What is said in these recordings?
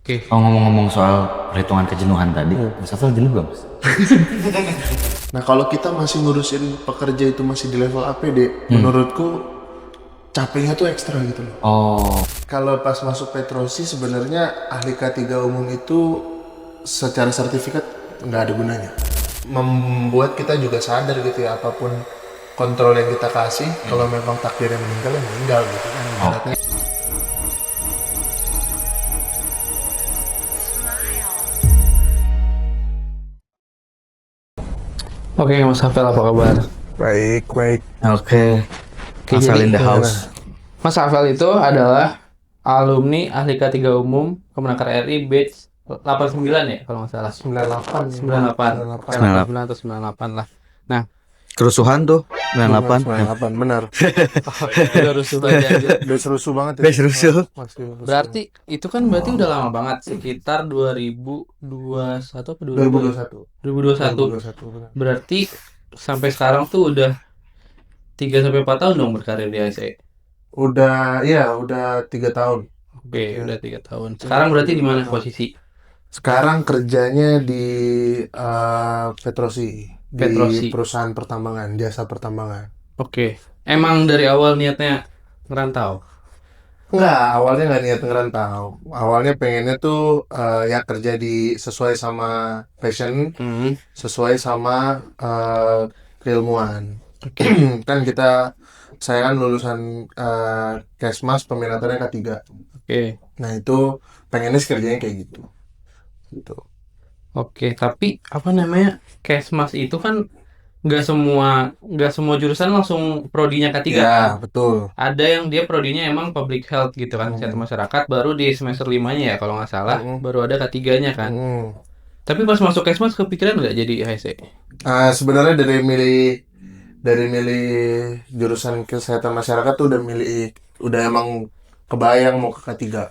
Oke. Kalau ngomong-ngomong soal perhitungan kejenuhan tadi, Mas Afel jenuh gak, Mas? Nah kalau kita masih ngurusin pekerja itu masih di level APD, menurutku capeknya tuh ekstra gitu loh. Oh, Kalau pas masuk Petrosi sebenarnya ahli K3 umum itu secara sertifikat nggak ada gunanya. Membuat kita juga sadar gitu ya, apapun kontrol yang kita kasih, kalau memang takdirnya meninggal ya meninggal gitu kan. Ibaratnya. Oke, Mas Hafel apa kabar? Baik, baik. oke. Oke, Afel jadi in the gimana? house. Mas Hafel itu adalah alumni ahli K3 Umum Kemenaker RI batch 89 ya kalau nggak salah. 98. 98. 98. 89 atau 98 lah. Nah, Kerusuhan tuh, 98. 98, benar. udah rusuh aja. Udah serusuh banget ya. Udah serusuh. Masih rusuh. Berarti itu kan berarti udah lama banget, sekitar 2021 apa 2022? 2021. 2021, benar. Berarti sampai sekarang tuh udah 3 sampai 4 tahun dong berkarir di ASE. Udah 3 tahun. Oke, udah 3 tahun. Sekarang berarti di mana posisi? Sekarang kerjanya di Petrosi, di Petrosi. perusahaan pertambangan, jasa pertambangan. Oke. Emang dari awal niatnya ngerantau? Enggak, awalnya nggak niat ngerantau. Awalnya pengennya tuh ya kerja di sesuai sama passion, sesuai sama keilmuan. Kan saya kan lulusan Kesmas, peminatannya K3. Oke. Nah itu pengennya sih kerjanya kayak gitu. Gitu. Oke, tapi apa namanya? Kesmas itu kan nggak semua jurusan langsung prodinya K3 Ya, kan? betul. Ada yang dia prodinya emang public health gitu kan, kesehatan masyarakat, baru di semester 5-nya ya kalau nggak salah, baru ada K3-nya kan. Hmm. Tapi pas masuk Kesmas kepikiran nggak jadi HSE? Sebenarnya dari milih jurusan kesehatan masyarakat tuh udah emang kebayang mau ke K3.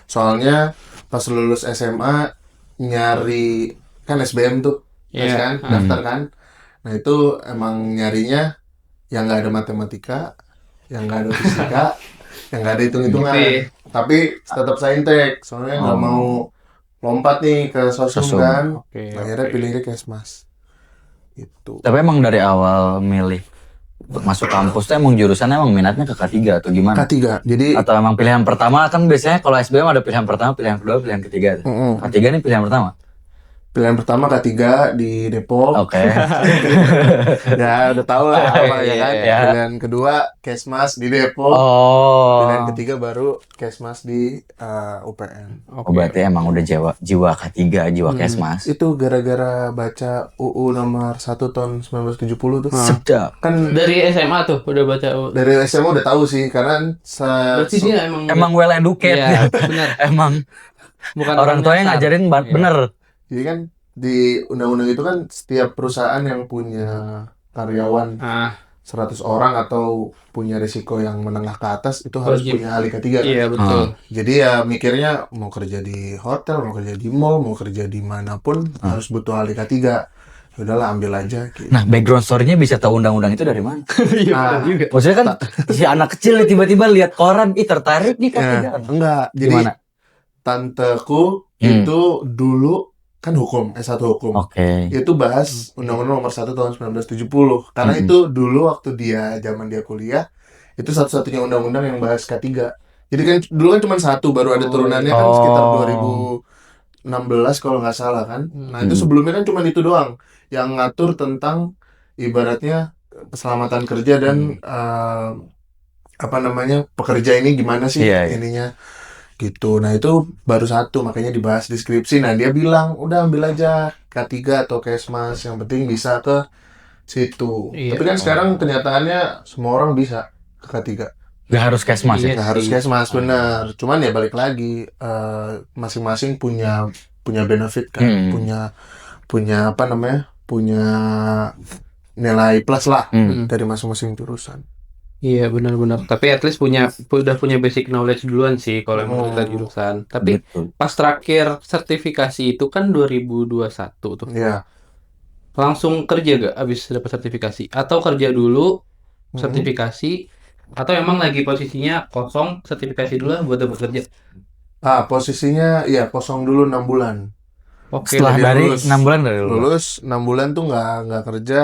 Soalnya pas lulus SMA nyari kan SBM tuh, Iya. kan daftar kan. Nah itu emang nyarinya yang nggak ada matematika, yang nggak ada fisika, yang nggak ada hitung-hitungan. Tapi tetap saintek, soalnya nggak mau lompat nih ke sosum Sosum. kan. Oke, Akhirnya pilihnya Kesmas. Itu. Tapi emang dari awal milih untuk masuk kampus tuh emang jurusannya emang minatnya ke K3 atau gimana? K3. Jadi Atau emang pilihan pertama kan biasanya kalau SBM ada pilihan pertama, pilihan kedua, pilihan ketiga. K3 ini pilihan pertama. pilihan pertama K3 di Depok. Oke. Ya udah tau lah apa ya kan. Iya. Pilihan kedua Kesmas di Depok. Oh. Pilihan ketiga baru Kesmas di UPN. Oh, berarti emang udah jiwa K3, jiwa Kesmas. Itu gara-gara baca UU nomor 1 tahun 1970 tuh. Sedap. Kan Dari SMA tuh udah baca. dari SMA udah tahu sih karena Berarti dia Emang well educated. Iya, benar. Emang Bukan orang tuanya nyasar. ngajarin bener. jadi kan di undang-undang itu kan setiap perusahaan yang punya karyawan 100 orang atau punya risiko yang menengah ke atas itu harus Wajib. punya ahli ketiga kan? Iya, betul. Jadi ya mikirnya mau kerja di hotel, mau kerja di mall, mau kerja di manapun harus butuh ahli K3. Ya udahlah ambil aja gitu. Nah, background story-nya bisa tahu undang-undang itu dari mana? Nah, Maksudnya kan si anak kecil nih tiba-tiba lihat koran, ih tertarik nih K3. enggak. Jadi Gimana? tanteku itu dulu kan hukum, S1 hukum. Oke. Itu bahas Undang-Undang nomor 1 tahun 1970. Karena itu dulu waktu zaman dia kuliah, itu satu-satunya undang-undang yang bahas K3. Jadi kan dulu kan cuma satu, baru ada turunannya kan sekitar 2016 kalau nggak salah kan. Nah itu sebelumnya kan cuma itu doang yang ngatur tentang ibaratnya keselamatan kerja dan pekerja ini gimana sih Iya, iya. ininya gitu. Nah itu baru satu, makanya dibahas di skripsi. Nah dia bilang udah ambil aja K3 atau Kesmas, yang penting bisa ke situ. Iya. Tapi kan sekarang kenyataannya semua orang bisa ke K3. Gak harus Kesmas ya? Iya. Nggak harus sih. Kesmas, bener. Cuman ya balik lagi, masing-masing punya benefit kan, punya punya nilai plus lah dari masing-masing jurusan. Iya, benar-benar. Tapi at least udah punya basic knowledge duluan sih kalau emang kita jurusan. Tapi Betul. pas terakhir sertifikasi itu kan 2021 tuh. Iya. Langsung kerja gak abis dapat sertifikasi? Atau kerja dulu sertifikasi? Atau emang lagi posisinya kosong sertifikasi dulu lah buat dapat kerja? Posisinya ya kosong dulu 6 bulan. Oke. Setelah Jadi dari lulus. 6 bulan dari lulus. Lulus 6 bulan tuh nggak kerja,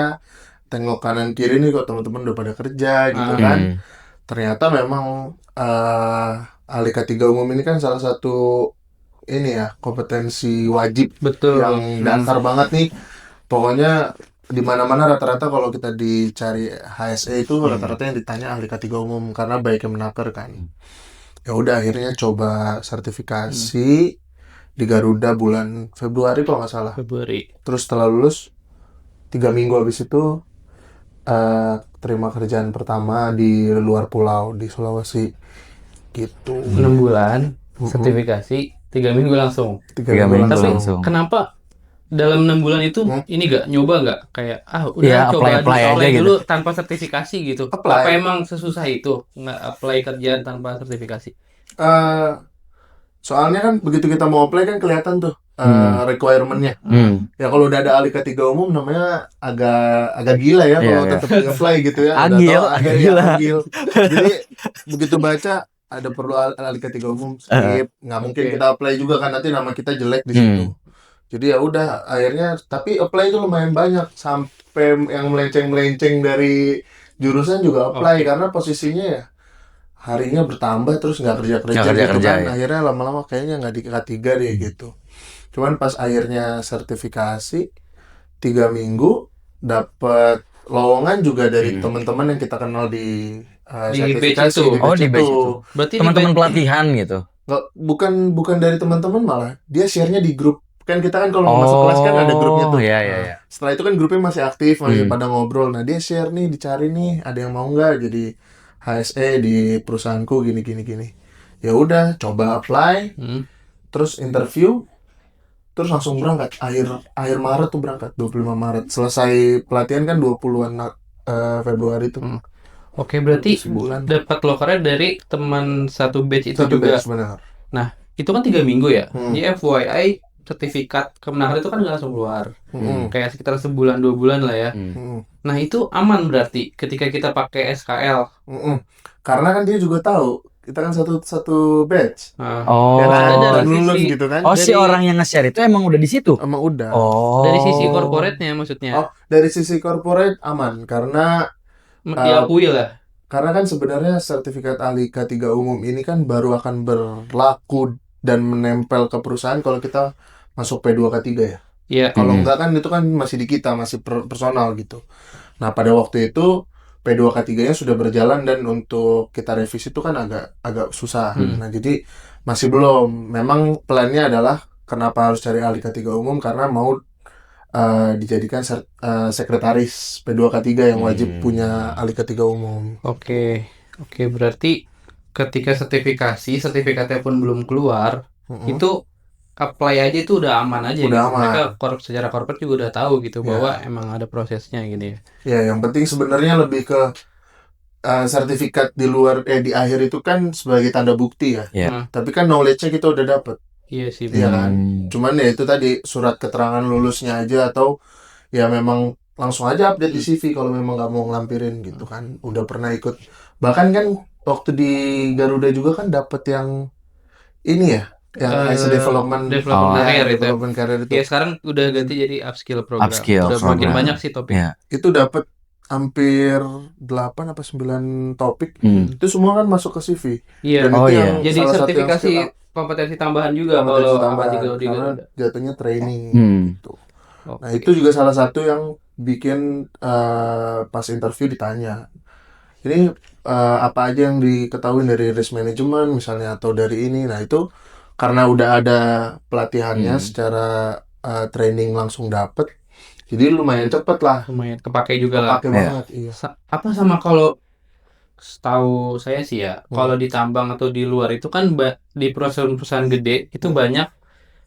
tengok kanan kiri nih kok teman-teman udah pada kerja gitu kan. Hmm. Ternyata memang ahli K3 umum ini kan salah satu ini ya kompetensi wajib Betul. yang dasar banget nih. Pokoknya di mana-mana rata-rata kalau kita dicari HSE itu rata-rata yang ditanya ahli K3 umum karena baiknya menakar kan. Ya udah akhirnya coba sertifikasi di Garuda bulan Februari kalau nggak salah. Februari. Terus setelah lulus 3 minggu habis itu terima kerjaan pertama di luar pulau di Sulawesi gitu. 6 bulan sertifikasi, 3 minggu langsung. 3 minggu Tapi langsung. kenapa dalam 6 bulan itu ini nyoba nggak kayak udah Iya, coba apply aja apply gitu. dulu tanpa sertifikasi gitu. Apply. Apa emang sesusah itu nggak apply kerjaan tanpa sertifikasi? Eh, Soalnya kan begitu kita mau apply kan kelihatan tuh requirement-nya. Ya kalau udah ada ahli K3 umum namanya agak gila ya kalau Iya. tetap apply gitu ya. Udah Agil, tahu agak gila. agil. Jadi begitu baca ada perlu ahli K3 umum skip, nggak mungkin Oke. kita apply juga kan nanti nama kita jelek di situ. Jadi ya udah akhirnya tapi apply itu lumayan banyak sampai yang melenceng-melenceng dari jurusan juga apply karena posisinya ya harinya bertambah terus nggak kerja-kerja Nggak gitu kerja-kerja, kan. ya. Akhirnya lama-lama kayaknya nggak di K3 deh gitu. Cuman pas akhirnya sertifikasi 3 minggu dapat lowongan juga dari teman-teman yang kita kenal di Di sertifikasi batch itu. Oh, di batch itu. Berarti Teman-teman pelatihan gitu. Nggak, bukan dari teman-teman malah dia share-nya di grup kan kita kan kalau mau masuk kelas kan ada grupnya tuh. Iya, Nah, setelah itu kan grupnya masih aktif masih pada ngobrol. Nah dia share nih dicari nih ada yang mau nggak jadi HSE di perusahaanku gini. Ya udah coba apply terus interview terus langsung berangkat akhir Maret tuh berangkat 25 Maret selesai pelatihan kan 20-an Februari tuh. Oke, berarti Sebulan. dapat lokernya dari teman satu batch itu Satu juga. batch benar. Nah, itu kan 3 minggu ya. Jadi FYI sertifikat kemenaker itu kan nggak langsung keluar. Kayak sekitar sebulan 2 bulan lah ya. Nah, itu aman berarti ketika kita pakai SKL. Karena kan dia juga tahu kita kan satu batch. Oh. Dan Ada dan dari lulus sisi- gitu kan. Oh, si orang yang nge-share itu emang udah di situ. Emang udah. Oh. Dari sisi corporate-nya maksudnya. Oh, dari sisi corporate aman karena Diakui lah. karena kan sebenarnya sertifikat ahli K3 umum ini kan baru akan berlaku dan menempel ke perusahaan kalau kita masuk P2 K3 ya. Iya. Kalau enggak kan itu kan masih di kita, masih personal gitu. Nah, pada waktu itu P2 K3-nya sudah berjalan dan untuk kita revisi itu kan agak susah. Nah, jadi masih belum. Memang plannya adalah kenapa harus cari ahli K3 umum karena mau dijadikan sekretaris P2 K3 yang wajib punya ahli K3 umum. Oke, berarti ketika sertifikatnya pun belum keluar, itu apply aja itu udah aman aja Udah gitu. aman. Mereka secara corporate juga udah tahu gitu bahwa emang ada prosesnya gitu ya. Ya, yang penting sebenarnya lebih ke sertifikat di luar di akhir itu kan sebagai tanda bukti ya. Iya. Tapi kan knowledge-nya kita udah dapet. Iya sih. Iya kan? Cuman ya itu tadi surat keterangan lulusnya aja atau ya memang langsung aja update di CV kalau memang nggak mau ngelampirin gitu kan. Udah pernah ikut. Bahkan kan waktu di Garuda juga kan dapet yang ini ya, yang IC Development Career itu. Development Career itu. Ya sekarang udah ganti jadi upskill program. Upskill Udah makin program. banyak sih topik. Iya. Itu dapet hampir 8 apa 9 topik. Itu semua kan masuk ke CV. Iya. Dan itu yang Jadi salah satu yang sertifikasi skill up. kompetensi tambahan juga Kompetensi kalau tambahan, apa di karena Garuda. jatuhnya training gitu. Oke. Nah itu juga salah satu yang bikin pas interview ditanya ini apa aja yang diketahui dari risk management misalnya atau dari ini. Nah itu karena udah ada pelatihannya secara training langsung dapet, jadi lumayan cepet lah. Lumayan kepake juga lah. Kepake banget. Iya. Apa sama kalau setahu saya sih ya, kalau di tambang atau di luar itu kan di perusahaan-perusahaan gede itu banyak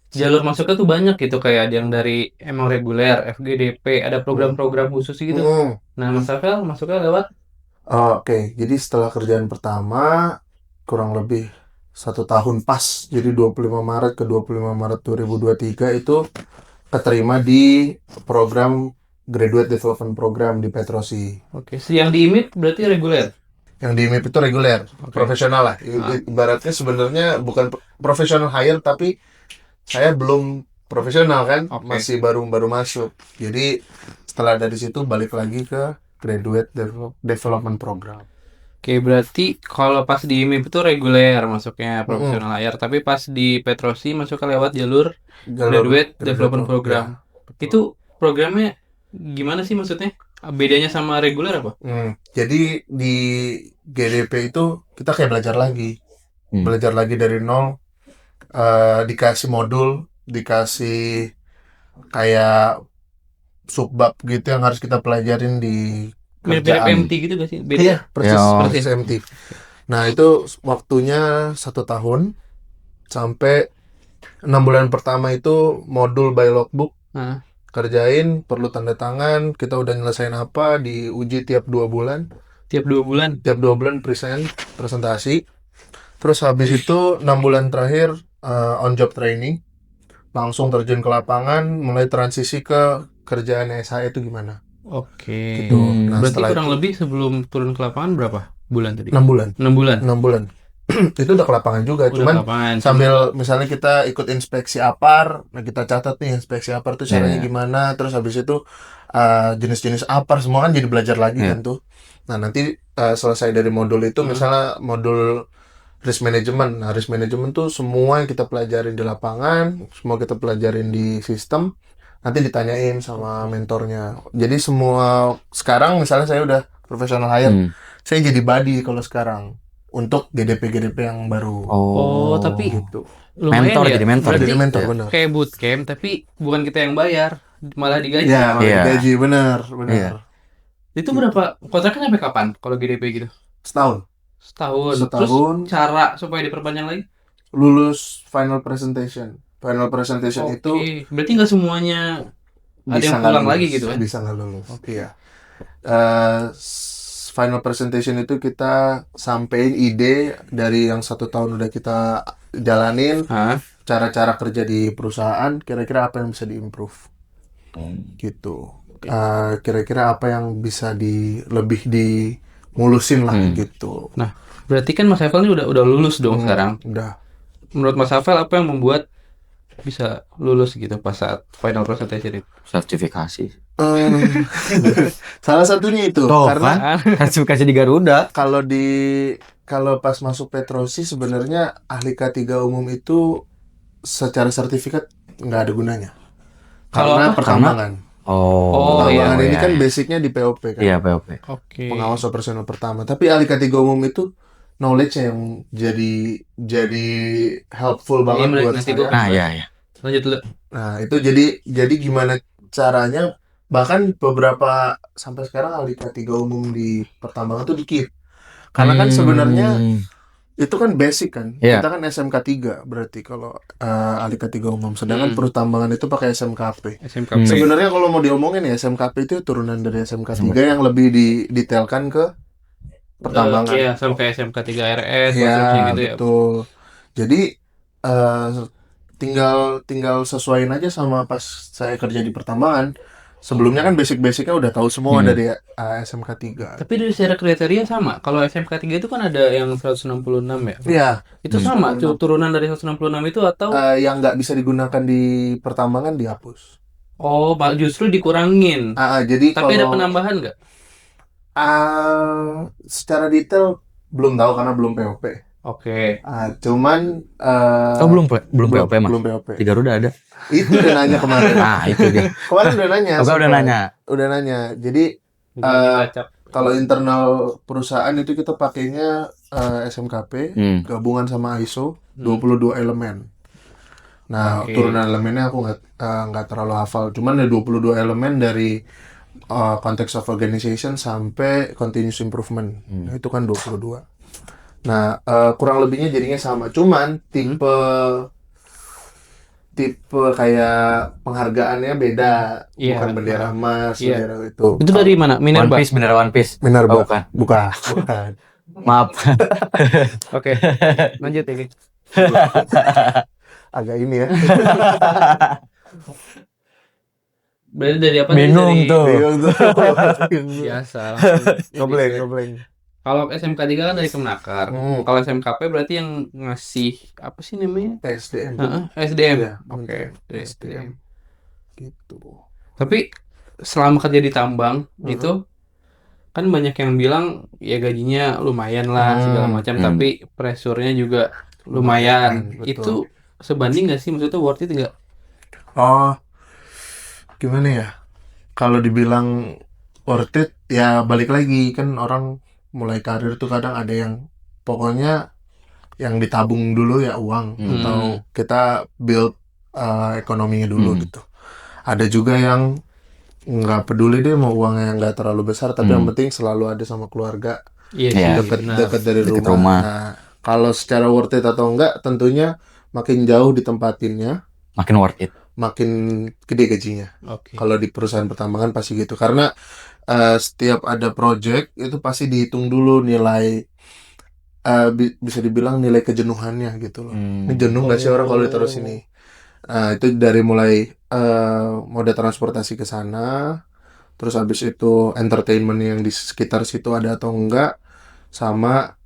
jalur masuknya tuh banyak gitu, kayak ada yang dari emang reguler, FGDP, ada program-program khusus gitu. Nah, Mas Rafael masuknya lewat Oke, jadi setelah kerjaan pertama kurang lebih 1 tahun pas, jadi 25 Maret ke 25 Maret 2023 itu keterima di program Graduate Development Program di Petrosi. Oke, yang di IMIT berarti reguler. Yang di MIP itu reguler, profesional lah. Ibaratnya sebenarnya bukan profesional hire, tapi saya belum profesional kan, masih baru masuk. Jadi setelah dari situ balik lagi ke graduate development program. Oke, berarti kalau pas di MIP itu reguler masuknya profesional hire, tapi pas di Petrosi masuknya lewat jalur graduate development program. Itu programnya gimana sih maksudnya? Bedanya sama reguler apa? Jadi di GDP itu kita kayak belajar lagi dari nol. Dikasih modul, dikasih kayak subbab gitu yang harus kita pelajarin di Mirip-mirip kerjaan. MT gitu gak sih? Beda. Iya, persis Ya. MT. Nah itu waktunya 1 tahun sampai 6 bulan pertama itu modul by logbook. Kerjain, perlu tanda tangan, kita udah nyelesain apa, diuji tiap 2 bulan. Tiap 2 bulan? Tiap 2 bulan presentasi. Terus habis itu 6 bulan terakhir on job training. Langsung terjun ke lapangan, mulai transisi ke kerjaan SHE itu gimana. Oke. Gitu. Nah, berarti setelah kurang itu, lebih sebelum turun ke lapangan berapa bulan tadi? 6 bulan. 6 bulan? 6 bulan. Itu udah ke lapangan juga, Udah cuman ke lapangan. sambil misalnya kita ikut inspeksi APAR, nah kita catat nih inspeksi APAR itu caranya gimana, terus habis itu jenis-jenis APAR semua kan jadi belajar lagi kan tuh. Nah nanti selesai dari modul itu, misalnya modul risk management. Nah risk management tuh semua yang kita pelajarin di lapangan, semua kita pelajarin di sistem, nanti ditanyain sama mentornya. Jadi semua sekarang misalnya saya udah professional hire, saya jadi buddy kalau sekarang untuk GDP yang baru. Oh, tapi Gitu. lumayan Mentor, ya. jadi mentor. Berarti Jadi mentor, benar. kayak bootcamp, tapi bukan kita yang bayar, malah digaji. Iya, Iya. gaji benar. Iya. Itu berapa? Kontraknya sampai kapan kalau GDP gitu? Setahun. Setahun. Terus cara supaya diperpanjang lagi? Lulus final presentation. Final presentation itu berarti nggak semuanya ada yang nggak pulang lulus. lagi gitu kan? Bisa nggak lulus. Iya. Final presentation itu kita sampein ide dari yang 1 tahun udah kita jalanin, cara-cara kerja di perusahaan, kira-kira apa yang bisa diimprove, gitu. Kira-kira apa yang bisa lebih dimulusin lah, gitu. Nah, berarti kan Mas Hafel ini udah lulus dong sekarang. Udah. Menurut Mas Hafel apa yang membuat bisa lulus gitu pas saat final presentation itu? Sertifikasi. Salah satunya itu, karena Sertifikasi di Garuda. kalau pas masuk Petrosi sebenarnya ahli K3 umum itu secara sertifikat nggak ada gunanya. Karena pertambangan. Pertambangan ini kan basicnya di POP kan. Iya, POP. Oke. Pengawas operasional pertama. Tapi ahli K3 umum itu knowledge yang jadi helpful banget buat saya. Nah, iya. Lanjut dulu. Nah, itu jadi gimana caranya, bahkan beberapa sampai sekarang ahli K3 umum di pertambangan tuh dikit. Karena kan sebenarnya itu kan basic kan. Iya. Kita kan SMK 3 berarti kalau ahli K3 umum. Sedangkan pertambangan itu pakai SMKP. Sebenarnya kalau mau diomongin ya SMKP itu turunan dari SMK 3 yang lebih didetailkan ke pertambangan. Iya, sampai SMK 3 RS Iya, gitu ya. betul. Jadi tinggal sesuaiin aja sama pas saya kerja di pertambangan. Sebelumnya kan basic-basicnya udah tahu semua dari SMK 3. Tapi dari secara kriteria sama. Kalau SMK 3 itu kan ada yang 166 ya. Iya. Itu sama turunan dari 166 itu atau Yang nggak bisa digunakan di pertambangan dihapus. oh, justru dikurangin. Jadi Tapi ada kalau penambahan nggak? secara detail belum tahu karena belum POP. Oke. Cuman belum POP, Mas. belum POP. Di Garuda ada. Itu udah nanya kemarin. Nah, itu dia. Kemarin udah nanya. Udah nanya. Jadi kalau internal perusahaan itu kita pakainya SMKP gabungan sama ISO 22 elemen. Nah, turunan elemennya aku nggak terlalu hafal. Cuman ada 22 elemen dari context of organization sampai continuous improvement. Nah, itu kan 22. Nah, kurang lebihnya jadinya sama. Cuman tipe kayak penghargaannya beda. Bukan bendera emas, bendera itu. Itu dari mana? Minerba. Bendera One Piece. Minerba. Bukan. Maaf. Oke. Lanjut ya, guys. Agak ini ya. Berarti dari apa? Bingung dari... tuh. Biasa. Ngobleng. Kalau SMK 3 kan dari Kemenaker. Kalau SMKP berarti yang ngasih apa sih namanya? SDM. SDM. Iya, Oke, dari SDM. SDM. Gitu. Tapi selama kerja di tambang itu kan banyak yang bilang ya gajinya lumayan lah segala macam, tapi pressure-nya juga lumayan. Betul. Itu sebanding nggak sih? Maksudnya worth it nggak? Oh, gimana ya? Kalau dibilang worth it, ya balik lagi kan orang mulai karir tuh kadang ada yang pokoknya yang ditabung dulu ya uang atau kita build ekonominya dulu gitu. Ada juga yang nggak peduli deh mau uangnya nggak terlalu besar tapi yang penting selalu ada sama keluarga Iya sih, benar. dekat dari Deket rumah. rumah. Nah, kalau secara worth it atau enggak tentunya makin jauh ditempatinnya Makin worth it. makin gede gajinya. Oke. Kalau di perusahaan pertambangan pasti gitu karena setiap ada project itu pasti dihitung dulu nilai bisa dibilang nilai kejenuhannya gitu loh. Ini jenuh nggak sih orang kalau ditaruh sini? Itu dari mulai moda transportasi ke sana, terus habis itu entertainment yang di sekitar situ ada atau enggak, sama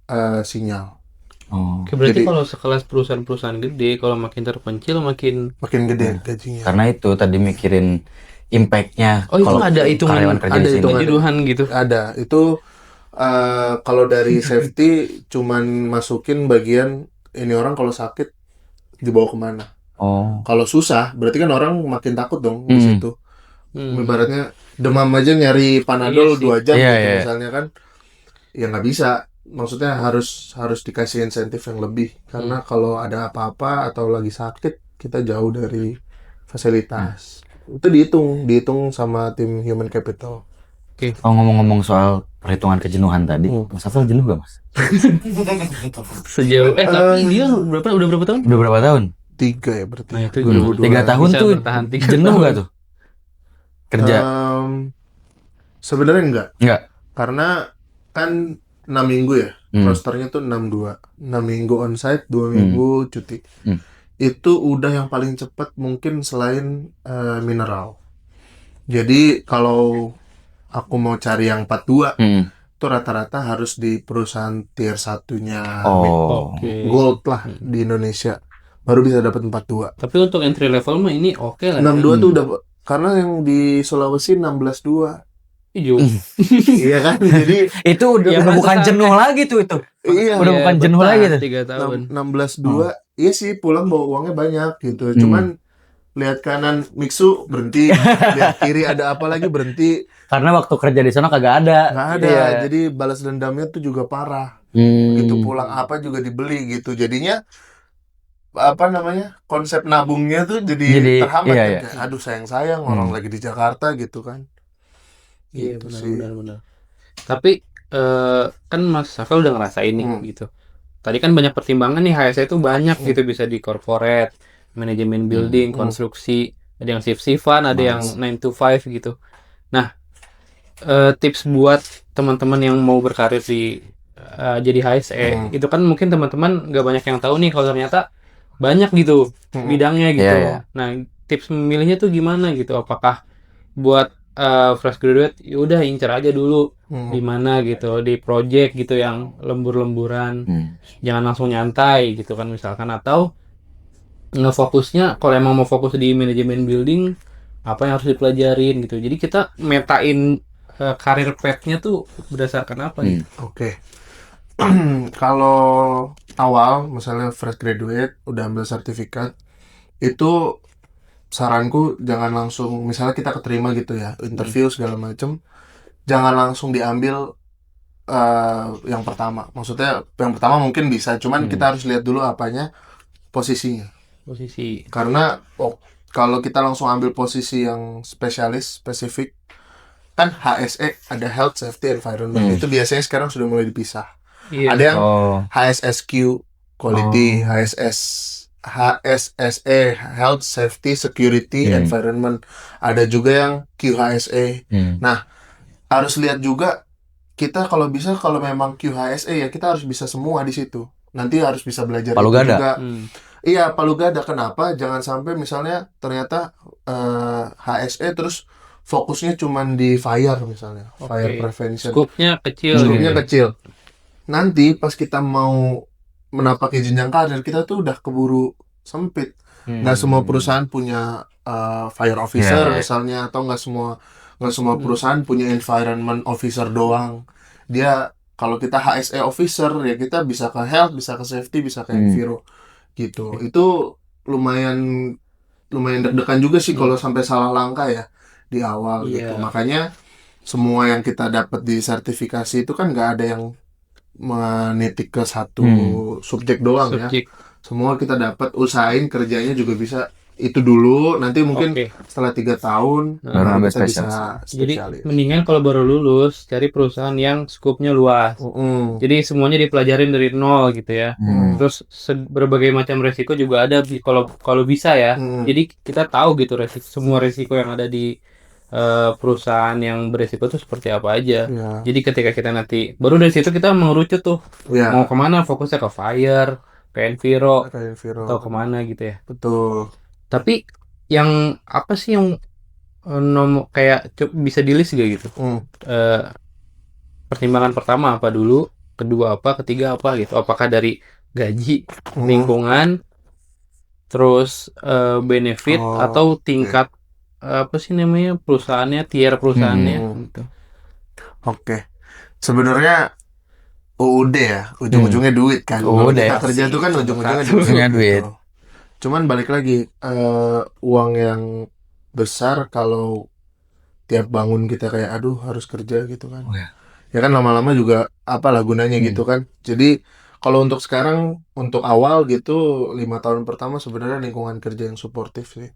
sinyal. Oh. Oke, berarti Jadi- kalau sekelas perusahaan-perusahaan gede, kalau makin terpencil makin Makin gede gajinya. Karena itu tadi mikirin impact-nya. itu kalau ada hitungan, karyawan kerja ada di sini. hitungan. kejenuhan gitu. Ada itu kalau dari safety cuman masukin bagian ini orang kalau sakit dibawa kemana. Oh. Kalau susah berarti kan orang makin takut dong di situ. Ibaratnya demam aja nyari Panadol Iya sih. 2 jam Iya, gitu iya. misalnya kan, ya nggak bisa. Maksudnya harus dikasih insentif yang lebih karena kalau ada apa-apa atau lagi sakit kita jauh dari fasilitas. Itu dihitung sama tim human capital. Oh, ngomong-ngomong soal perhitungan kejenuhan tadi, Mas Afel jenuh gak, Mas? Sejauh tapi dia udah berapa tahun? Udah berapa tahun? 3 ya berarti. Nah, itu 2002. 3 tahun Bisa tuh bertahan 3 jenuh tahun. gak tuh? Kerja? Sebenarnya enggak. Enggak. Karena kan 6 minggu ya. Rosternya tuh 6-2. 6 minggu onsite, 2 minggu cuti. Itu udah yang paling cepat mungkin selain mineral. Jadi kalau aku mau cari yang 42 itu rata-rata harus di perusahaan tier 1-nya Oh. Oke. gold lah di Indonesia. Baru bisa dapat 42. Tapi untuk entry level mah ini oke lah. 62 tuh udah karena yang di Sulawesi 16.2. Jauh. Iya kan? Jadi Itu udah, Ya, udah bukan pantesan. jenuh lagi tuh itu. iya Udah bukan jenuh betah, lagi tuh. 3 tahun. 16.2. Iya sih pulang bawa uangnya banyak gitu. Cuman lihat kanan Mixu berhenti, lihat kiri ada apa lagi berhenti. Karena waktu kerja di sana kagak ada. Nggak ada. Iya. Jadi balas dendamnya tuh juga parah. Hmm. Gitu pulang apa juga dibeli gitu. Jadinya apa namanya? Konsep nabungnya tuh jadi terhambat iya, kan. iya. Kayak, aduh sayang-sayang orang lagi di Jakarta gitu kan. Iya, Gitu sih. benar. Tapi kan Mas Safel udah ngerasain nih gitu. Tadi kan banyak pertimbangan nih, HSE itu banyak gitu, bisa di corporate, manajemen building, konstruksi, ada yang shift-shiftan, ada yang 9 to 5 gitu. Nah, tips buat teman-teman yang mau berkarir di jadi HSE, itu kan mungkin teman-teman nggak banyak yang tahu nih kalau ternyata banyak gitu bidangnya gitu. Iya, iya. Nah, tips memilihnya tuh gimana gitu? Apakah buat fresh graduate ya udah incer aja dulu di mana gitu, di project gitu yang lembur-lemburan, jangan langsung nyantai gitu kan misalkan, atau ngefokusnya kalau emang mau fokus di manajemen building apa yang harus dipelajarin gitu. Jadi kita metain karir path-nya tuh berdasarkan apa gitu. Oke. Kalau awal misalnya fresh graduate udah ambil sertifikat, itu saranku jangan langsung, misalnya kita keterima gitu ya, interview segala macem, jangan langsung diambil yang pertama. Maksudnya yang pertama mungkin bisa, cuman kita harus lihat dulu apanya posisinya. Posisi. Karena kalau kita langsung ambil posisi yang spesialis, spesifik, kan HSE ada health, safety, environment. Itu biasanya sekarang sudah mulai dipisah. Iya. Ada yang Oh. HSSQ, quality, HSSE, health, safety, security, environment. Ada juga yang QHSE. Nah, harus lihat juga kita kalau bisa, kalau memang QHSE ya kita harus bisa semua di situ. Nanti harus bisa belajar Palu itu gada. juga. Iya, palu gada. Kenapa? Jangan sampai misalnya ternyata HSE terus fokusnya cuman di fire misalnya, fire prevention. Scope-nya kecil. Scope-nya kecil. nanti pas kita mau menapaki jenjang karir kita tuh udah keburu sempit. Nggak semua perusahaan punya fire officer Iya. misalnya, atau nggak semua perusahaan punya environment officer doang. Dia kalau kita HSE officer ya kita bisa ke health, bisa ke safety, bisa ke enviro gitu. Itu lumayan deg-degan juga sih kalau sampai salah langkah ya di awal gitu. Iya. Makanya semua yang kita dapat di sertifikasi itu kan nggak ada yang menitik ke satu subjek doang ya. Subjek. Semua kita dapat, usahain kerjanya juga bisa itu dulu. Nanti mungkin Oke. setelah 3 tahun Baru ambil kita bisa Jadi spesialis. mendingan kalau baru lulus cari perusahaan yang skupnya luas. Jadi semuanya dipelajarin dari nol gitu ya. Terus berbagai macam resiko juga ada kalau bisa ya. Jadi kita tahu gitu semua resiko yang ada di perusahaan yang beresiko itu seperti apa aja. Ya. Jadi ketika kita nanti baru dari situ kita mengerucut tuh Ya. mau kemana, fokusnya ke fire, ke enviro, Kayak enviro. atau kemana gitu ya. Betul. Tapi yang apa sih yang nomor kayak bisa di list gak gitu? Pertimbangan pertama apa dulu, kedua apa, ketiga apa gitu? Apakah dari gaji, lingkungan, terus benefit Oh, atau tingkat apa sih namanya perusahaannya, tier perusahaannya gitu. Oke. Sebenarnya UUD ya, ujung-ujungnya duit kan. Kalau UUD. kita kerja tuh kan ujung-ujungnya Ujungnya duit. gitu. Cuman balik lagi, uang yang besar kalau tiap bangun kita kayak aduh harus kerja gitu kan. Oh, ya. Ya kan lama-lama juga apalah gunanya gitu kan. Jadi kalau untuk sekarang, untuk awal gitu 5 tahun pertama sebenarnya lingkungan kerja yang suportif sih.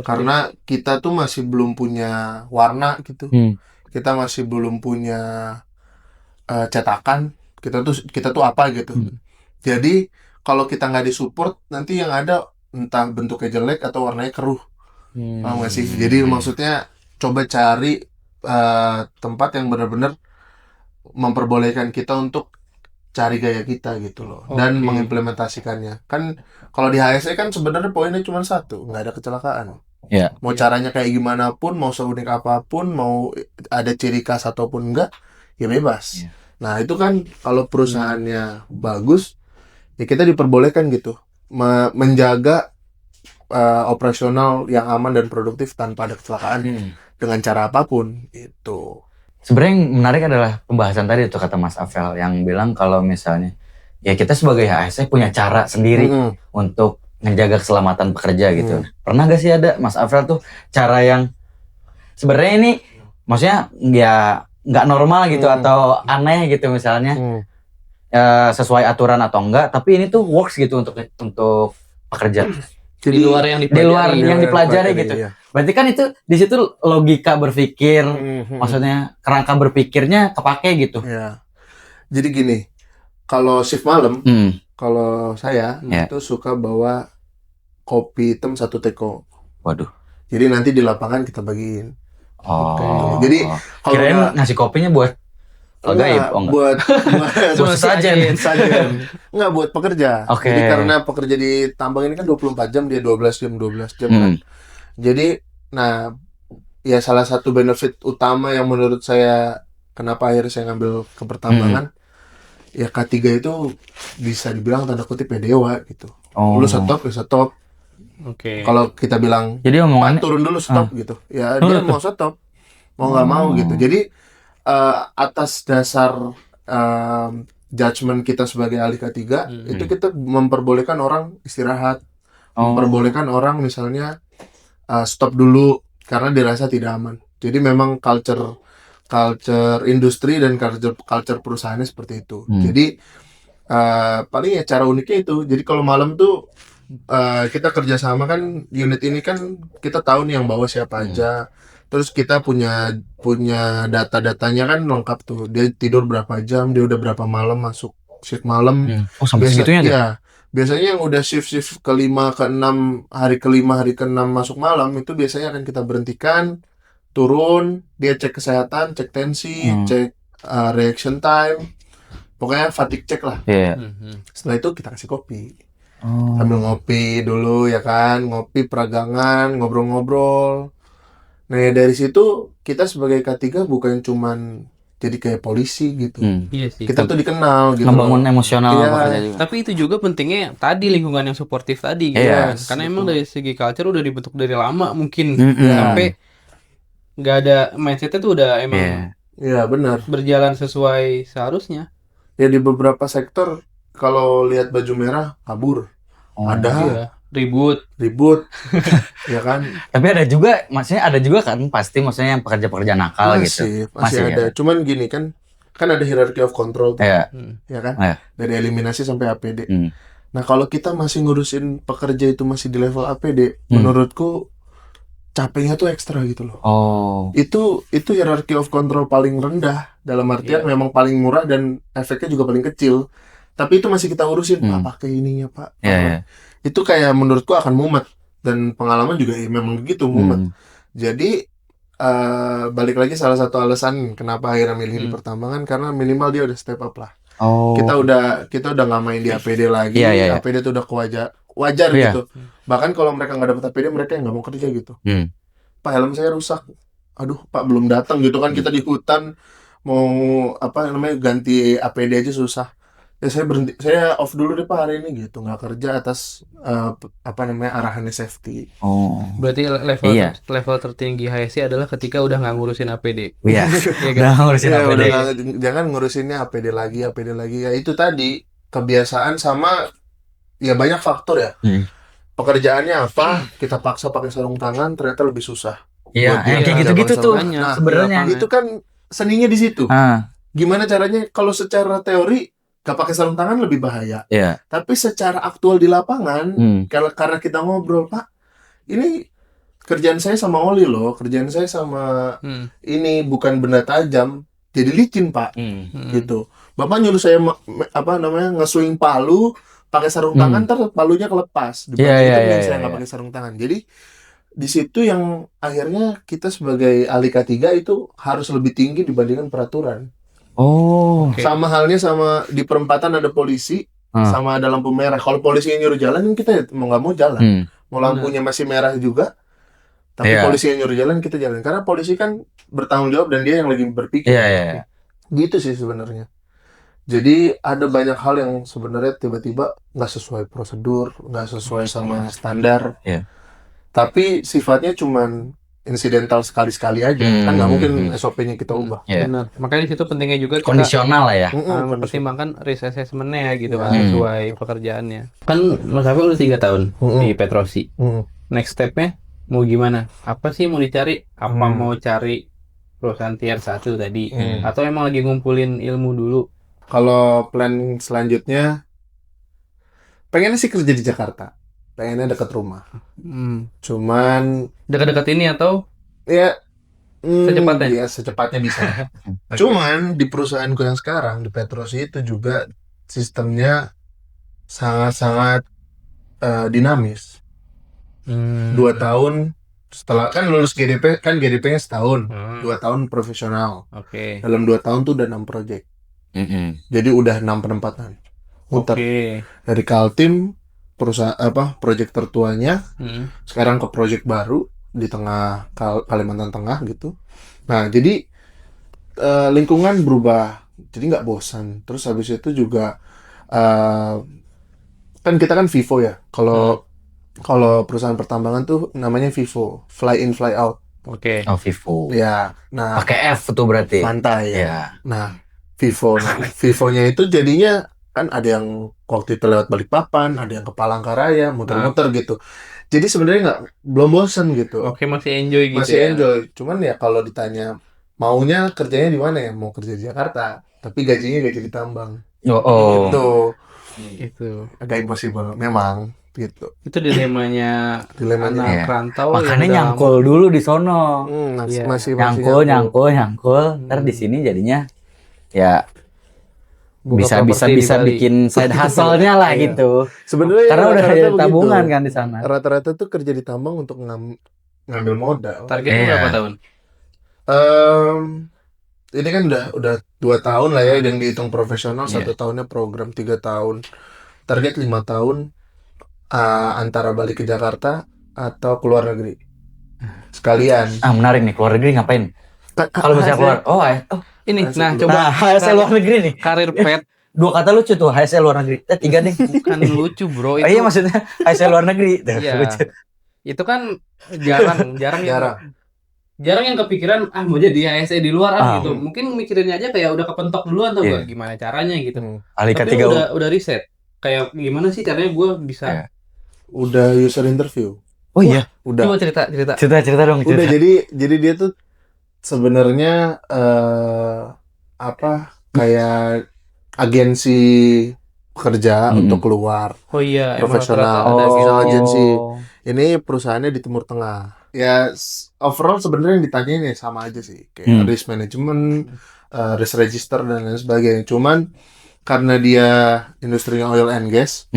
Karena kita tuh masih belum punya warna gitu. Kita masih belum punya cetakan. Kita tuh apa gitu. Jadi kalau kita nggak disupport, nanti yang ada entah bentuknya jelek atau warnanya keruh. Paham nggak sih? Jadi maksudnya coba cari tempat yang benar-benar memperbolehkan kita untuk cari gaya kita gitu loh, dan mengimplementasikannya. Kan kalau di HSE kan sebenarnya poinnya cuma satu, nggak ada kecelakaan. Ya. Mau caranya kayak gimana pun, mau seunik apapun, mau ada ciri khas ataupun enggak, ya bebas. Nah itu kan kalau perusahaannya bagus, ya kita diperbolehkan gitu menjaga operasional yang aman dan produktif tanpa ada kecelakaan dengan cara apapun itu. Sebenarnya yang menarik adalah pembahasan tadi itu kata Mas Afel yang bilang kalau misalnya ya kita sebagai HSE punya cara sendiri untuk menjaga keselamatan pekerja gitu. Pernah gak sih ada Mas Afel tuh cara yang sebenarnya ini maksudnya ya nggak normal gitu atau aneh gitu misalnya sesuai aturan atau enggak, tapi ini tuh works gitu untuk pekerja. Di luar yang dipelajari gitu. Iya. Berarti kan itu di situ logika berpikir, maksudnya kerangka berpikirnya kepake gitu. Ya. Jadi gini, kalau shift malam, kalau saya itu suka bawa kopi hitam 1 teko. Waduh. Jadi nanti di lapangan kita bagiin. Oh. Jadi kalau kirain ngasih kopinya buat gaib, buat sesajen. Enggak buat pekerja. Oke. Jadi karena pekerja di tambang ini kan 24 jam, dia 12 jam kan. Jadi nah ya salah satu benefit utama yang menurut saya kenapa akhirnya saya ngambil ke pertambangan, ya K3 itu bisa dibilang tanda kutip ya dewa gitu. Lu stop ya stop. Kalau kita bilang jadi omongannya turun dulu stop gitu. Ya dia mau stop. Mau nggak mau gitu. Jadi atas dasar judgement kita sebagai ahli K3 itu kita memperbolehkan orang istirahat, memperbolehkan orang misalnya stop dulu karena dirasa tidak aman. Jadi memang culture industri dan culture perusahaannya seperti itu. Jadi paling ya cara uniknya itu. Jadi kalau malam tuh kita kerjasama kan, unit ini kan kita tahu nih yang bawa siapa aja. Terus kita punya data-datanya kan lengkap tuh. Dia tidur berapa jam, dia udah berapa malam masuk shift malam. Sampai segitunya ya. Biasanya yang udah shift ke-5, ke-6, hari ke-5, hari ke-6 masuk malam itu biasanya akan kita berhentikan, turun, dia cek kesehatan, cek tensi, cek reaction time. Pokoknya fatigue check lah. Setelah itu kita kasih kopi. Sambil ngopi dulu ya kan, ngopi peragangan, ngobrol-ngobrol. Nah ya dari situ kita sebagai K3 bukan cuman jadi kayak polisi gitu. Iya sih. Kita tuh dikenal gitu. Ngebangun emosional Iya. pekerja juga. Tapi itu juga pentingnya tadi lingkungan yang suportif tadi gitu Iya. kan. Karena emang dari segi culture udah dibentuk dari lama mungkin Mm-mm. sampai nggak ada mindsetnya tuh udah emang Iya. Iya benar. berjalan sesuai seharusnya. Ya di beberapa sektor kalau lihat baju merah kabur, Oh. ada Iya, ribut. ribut, ya kan? Tapi ada juga, maksudnya ada juga kan pasti maksudnya yang pekerja-pekerja nakal gitu. Masih Masih ada. Cuman gini kan ada hierarchy of control tuh, Iya. ya kan? Iya. Dari eliminasi sampai APD. Hmm. Nah kalau kita masih ngurusin pekerja itu masih di level APD, menurutku capeknya tuh ekstra gitu loh. Oh. Itu hierarchy of control paling rendah dalam artian memang paling murah dan efeknya juga paling kecil. Tapi itu masih kita urusin, Pak, pakai ininya, Pak. Iya, iya. Itu kayak menurutku akan mumet dan pengalaman juga memang gitu mumet. Jadi balik lagi salah satu alasan kenapa akhirnya milih di pertambangan karena minimal dia udah step up lah. Oh. Kita udah nggak main di APD lagi. Iya, iya, iya. APD tuh udah wajar Iya. gitu. Bahkan kalau mereka nggak dapet APD mereka yang nggak mau kerja gitu. Pak, helm saya rusak. Aduh, Pak, belum datang gitu kan, kita di hutan mau ganti APD aja susah. Ya saya berhenti, saya off dulu deh Pak hari ini gitu, nggak kerja atas arahannya safety. Oh. Berarti Iya. level tertinggi HSI adalah ketika udah nggak ngurusin APD. Iya. Iya kan? Udah ngurusin Ya, APD. udah jangan ngurusinnya APD lagi. Ya itu tadi kebiasaan sama ya banyak faktor ya. Pekerjaannya apa, kita paksa pakai sarung tangan ternyata lebih susah. Iya, Buat yang dia kayak kerja gitu-gitu pakai tuh sarung tangan. Nah, sebenarnya. itu kan seninya di situ. Gimana caranya kalau secara teori gak pakai sarung tangan lebih bahaya. Iya. Tapi secara aktual di lapangan, karena kita ngobrol, Pak, ini kerjaan saya sama oli loh, kerjaan saya sama ini bukan benda tajam, jadi licin Pak, gitu. Bapak nyuruh saya nge-swing palu, pakai sarung tangan, ntar palunya kelepas. Dibanding saya nggak pakai sarung tangan. Jadi di situ yang akhirnya kita sebagai ahli K3 itu harus lebih tinggi dibandingkan peraturan. Oh. Oke. Sama halnya sama di perempatan ada polisi, sama ada lampu merah. Kalau polisi yang nyuruh jalan, kita ya mau nggak mau jalan. Mau lampunya masih merah juga, tapi polisi yang nyuruh jalan kita jalan. Karena polisi kan bertanggung jawab dan dia yang lagi berpikir. Iya. Gitu sih sebenarnya. Jadi ada banyak hal yang sebenarnya tiba-tiba nggak sesuai prosedur, nggak sesuai sama standar. Iya. Tapi sifatnya cuman insidental sekali-sekali aja. Kan nggak mungkin SOP-nya kita ubah. Iya. Benar. Makanya di situ pentingnya juga kita Kondisional lah ya. mempertimbangkan risk assessment-nya gitu kan, sesuai pekerjaannya. Kan Mas Hafil udah 3 tahun di Petrosi. Next step-nya mau gimana? Apa sih mau dicari? Apa mau cari perusahaan tier 1 tadi? Atau emang lagi ngumpulin ilmu dulu? Kalau plan selanjutnya, pengennya sih kerja di Jakarta. Pengennya dekat rumah. Cuman Dekat-dekat ini atau ya secepatnya? ya secepatnya bisa. Cuman di perusahaanku yang sekarang di Petrosi itu juga sistemnya sangat-sangat dinamis. 2 tahun setelah kan lulus GDP, kan GDP-nya setahun, 2 tahun profesional. Oke. Dalam 2 tahun tuh udah 6 project. Jadi udah 6 penempatan. Muter dari Kaltim perusahaan project tertuanya sekarang ke project baru di tengah Kalimantan Tengah gitu. Nah jadi lingkungan berubah, jadi nggak bosan. Terus habis itu juga kan kita kan FIFO ya. Kalau perusahaan pertambangan tuh namanya FIFO, fly in fly out. Oke. Oh, Vivo. Ya, nah Pakai F tuh berarti. pantai ya. Iya. Nah FIFO, FIFO-nya itu jadinya kan ada yang waktu itu lewat Balikpapan, ada yang ke Palangkaraya, muter-muter gitu. Jadi sebenarnya belum bosan gitu. Oke, masih enjoy gitu. Masih ya? enjoy. Cuman ya kalau ditanya maunya kerjanya di mana ya? Mau kerja di Jakarta, tapi gajinya gaji di tambang. Oh. Itu agak impossible memang gitu. Itu dilemanya Dilemanya. anak Iya. rantau. Makanya yang nyangkul dulu di sono. Iya. Masih Nyangkul. Ntar di sini jadinya ya Buka bisa properti di Bali. bikin side hustle-nya lah Iya. gitu. Sebenarnya Karena udah rata-rata ada begitu. tabungan kan di sana. Rata-rata tuh kerja di tambang untuk ngambil modal. Targetnya Iya. berapa tahun? Ini kan udah 2 tahun lah ya yang dihitung profesional. Iya. 1 tahunnya program 3 tahun. Target 5 tahun antara balik ke Jakarta atau keluar negeri sekalian. Menarik nih, keluar negeri ngapain? Kalau misalnya keluar, ini. HSE Nah, dulu. coba Nah, HSE luar negeri nih. karir pet 2 kata lucu tuh, HSE luar negeri. 3 deh. bukan lucu, Bro. Oh Itu iya maksudnya HSE luar negeri. Tuh, iya. lucu. Itu kan jarang Jarang. yang kepikiran mau jadi ASE di luar Ah. gitu. Mungkin mikirinnya aja kayak udah kepentok duluan tuh Iya. gimana caranya gitu. Ahli Tapi ketiga. lu udah riset kayak gimana sih caranya gue bisa. Iya. Udah user interview. Oh iya. Udah. Coba cerita. Cerita dong. Udah Cerita. jadi dia tuh sebenarnya apa kayak agensi kerja untuk keluar. Oh iya, emang Profesional. rata-rata ada Oh. gitu. Agensi. Ini perusahaannya di Timur Tengah. Ya overall sebenarnya yang ditanyain ya sama aja sih, kayak risk management, risk register dan lain sebagainya. Cuman karena dia industrinya oil and gas,